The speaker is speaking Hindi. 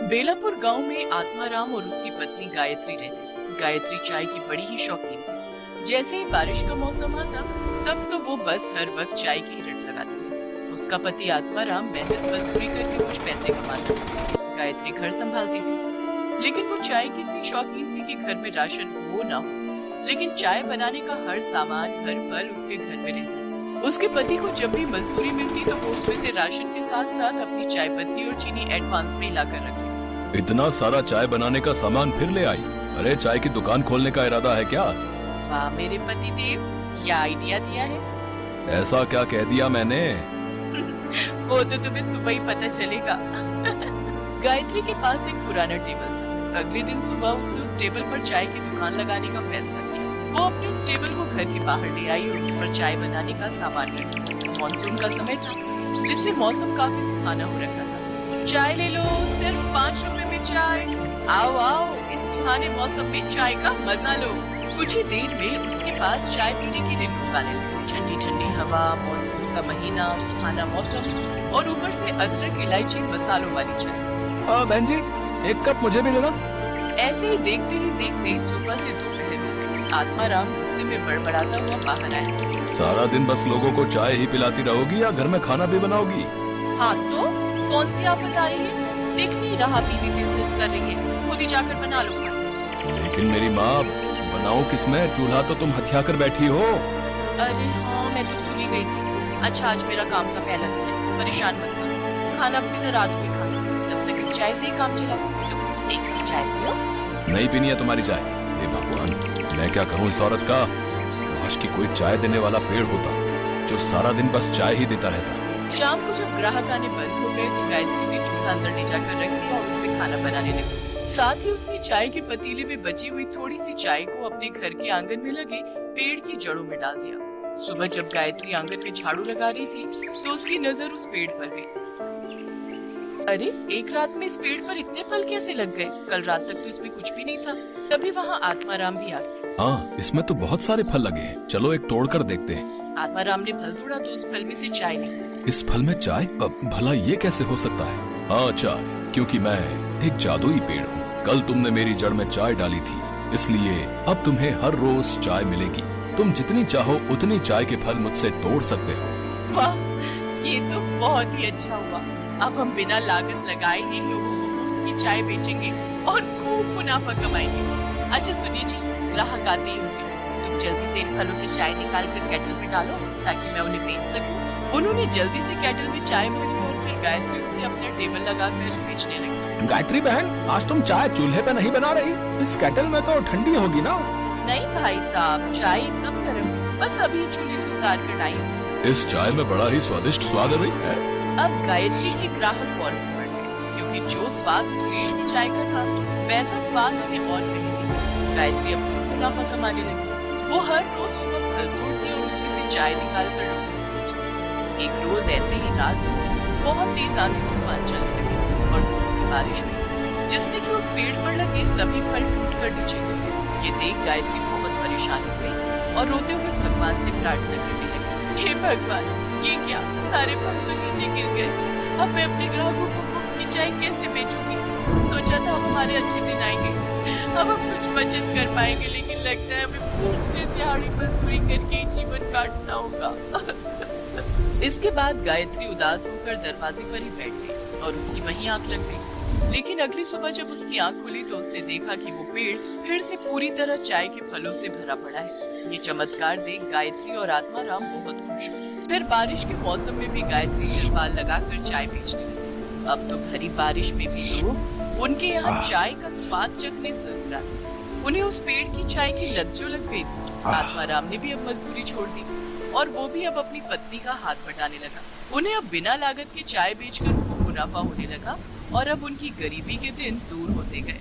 बेलापुर गांव में आत्माराम और उसकी पत्नी गायत्री रहते थे। गायत्री चाय की बड़ी ही शौकीन थी। जैसे ही बारिश का मौसम आता तब तो वो बस हर वक्त चाय की रट लगाती रहती। उसका पति आत्माराम मेहनत मजदूरी करके कुछ पैसे कमाता था। गायत्री घर संभालती थी, लेकिन वो चाय की इतनी शौकीन थी कि घर में राशन हो ना हो, लेकिन चाय बनाने का हर सामान हर पल उसके घर में रहता। उसके पति को जब भी मजदूरी मिलती तो वो उसमें से राशन के साथ साथ अपनी चाय पत्ती और चीनी एडवांस में लाकर रख लेती। इतना सारा चाय बनाने का सामान फिर ले आई? अरे चाय की दुकान खोलने का इरादा है क्या? वाह मेरे पति देव, क्या आइडिया दिया है। ऐसा क्या कह दिया मैंने? वो तो तुम्हें सुबह ही पता चलेगा। गायत्री के पास एक पुराना टेबल था। अगले दिन सुबह उसने उस टेबल पर चाय की दुकान लगाने का फैसला किया। वो अपने उस टेबल को घर के बाहर ले आई और उस पर चाय बनाने का सामान रख दिया। मानसून का समय था, जिससे मौसम काफी सुहाना हो रखा था। चाय ले लो, सिर्फ 5 रुपए में चाय। आओ आओ, इस सुहाने मौसम में चाय का मजा लो। कुछ ही देर में उसके पास चाय पीने के लिए लोग आने लगे। ठंडी ठंडी हवा, मानसून का महीना, सुहाना मौसम और ऊपर से अदरक, इलायची, मसालों वाली चाय। बहन जी, एक कप मुझे भी देना। ऐसे ही देखते सुबह से दोपहर हो गई। आत्माराम गुस्से में बड़बड़ाता हुआ बाहर आया। सारा दिन बस लोगों को चाय ही पिलाती रहोगी या घर में खाना भी बनाओगी? हाँ तो कौन सी आफत आ रही है? दिख नहीं रहा बीवी बिजनेस कर रही है, खुद ही जाकर बना लो। लेकिन मेरी माँ, बनाओ किसमें? चूल्हा तो तुम हथिया कर बैठी हो। अरे हाँ, मैं तो भूल ही गई थी। अच्छा, आज मेरा काम का पहला दिन है, परेशान मत करो। खाना अब सीधा रात को ही खाना, तब तक इस चाय से ही काम चलाओ। एक कप चाय पियो। नहीं पीनी है तुम्हारी चाय। हे भगवान, मैं क्या करूं इस औरत का। काश की कोई चाय देने वाला पेड़ होता जो सारा दिन बस चाय ही देता रहता। शाम को जब ग्राहक आने बंद हो गए तो गायत्री ने चूल्हा अंदर ले जाकर रख दिया और उसमें खाना बनाने लगी। साथ ही उसने चाय के पतीले में बची हुई थोड़ी सी चाय को अपने घर के आंगन में लगे पेड़ की जड़ों में डाल दिया। सुबह जब गायत्री आंगन में झाड़ू लगा रही थी तो उसकी नजर उस पेड़ पर गई। अरे, एक रात में इस पेड़ पर इतने फल कैसे लग गए? कल रात तक तो इसमें कुछ भी नहीं था। तभी वहाँ आत्माराम भी आ गया। हाँ, इसमें तो बहुत सारे फल लगे हैं। चलो एक तोड़ कर देखते हैं। आत्माराम ने फल तोड़ा तो उस फल में से चाय निकली। इस फल में चाय? भला ये कैसे हो सकता है? हाँ, चाय, क्योंकि मैं एक जादुई पेड़ हूँ। कल तुमने मेरी जड़ में चाय डाली थी, इसलिए अब तुम्हें हर रोज चाय मिलेगी। तुम जितनी चाहो उतनी चाय के फल मुझसे तोड़ सकते हो। वाह, ये तो बहुत ही अच्छा हुआ। अब हम बिना लागत लगाए ही लोगों को मुफ्त की चाय बेचेंगे और खूब मुनाफा कमाएंगे। अच्छा सुनिए जी, ग्राहक आते ही होंगे, तुम जल्दी से इन फलों से चाय निकाल कर केटल में डालो ताकि मैं उन्हें बेच सकूं। उन्होंने जल्दी से केटल में चाय भरी और फिर गायत्री उसे अपने टेबल लगाकर बेचने लगी। गायत्री बहन, आज तुम चाय चूल्हे पे नहीं बना रही? इस केटल में तो ठंडी होगी ना? नहीं भाई साहब, चाय एकदम गर्म है, बस अभी चूल्हे से उतार कर लाई हूँ। इस चाय में बड़ा ही स्वादिष्ट स्वाद है भाई। अब गायत्री के ग्राहक और भी बढ़ गए, क्योंकि जो स्वाद उस पेड़ की चाय का था वैसा स्वाद उन्हें और कहीं नहीं। गायत्री अपना मुनाफा कमाने लगी। वो हर रोज सुबह फल तोड़ती और उसमें से चाय निकाल कर लोगों को बेचती। एक रोज ऐसे ही रात को बहुत तेज आंधी तूफान चलने लगे और जोरों की बारिश हुई, जिसमें कि उस पेड़ पर लगे सभी फल टूट कर नीचे गिरे। ये देख गायत्री बहुत परेशान हो गई और रोते हुए भगवान से प्रार्थना करने लगी। हे भगवान, ये क्या, सारे फल तो नीचे गिर गए। अब मैं अपने ग्राहकों को मुफ्त की चाय कैसे बेचूंगी? सोचा था हमारे अच्छे दिन आएंगे, अब हम कुछ बचत कर पाएंगे, लेकिन लगता है हमें फिर से दिहाड़ी मजदूरी करके जीवन काटना होगा। इसके बाद गायत्री उदास होकर दरवाजे पर ही बैठ गई और उसकी वहीं आंख लग गई। लेकिन अगली सुबह जब उसकी आंख खुली तो उसने देखा कि वो पेड़ फिर से पूरी तरह चाय के फलों से भरा पड़ा है। ये चमत्कार देख गायत्री और आत्माराम बहुत खुश हुए। फिर बारिश के मौसम में भी गायत्री तिरपाल लगाकर चाय बेचने लगी। अब तो भरी बारिश में भी लोग उनके यहाँ चाय का स्वाद चखने जरूर आए। उन्हें उस पेड़ की चाय की लत जो लग गई थी। आत्माराम ने भी अब मजदूरी छोड़ दी और वो भी अब अपनी पत्नी का हाथ बटाने लगा। उन्हें अब बिना लागत के चाय बेचकर खूब मुनाफा होने लगा और अब उनकी गरीबी के दिन दूर होते गए।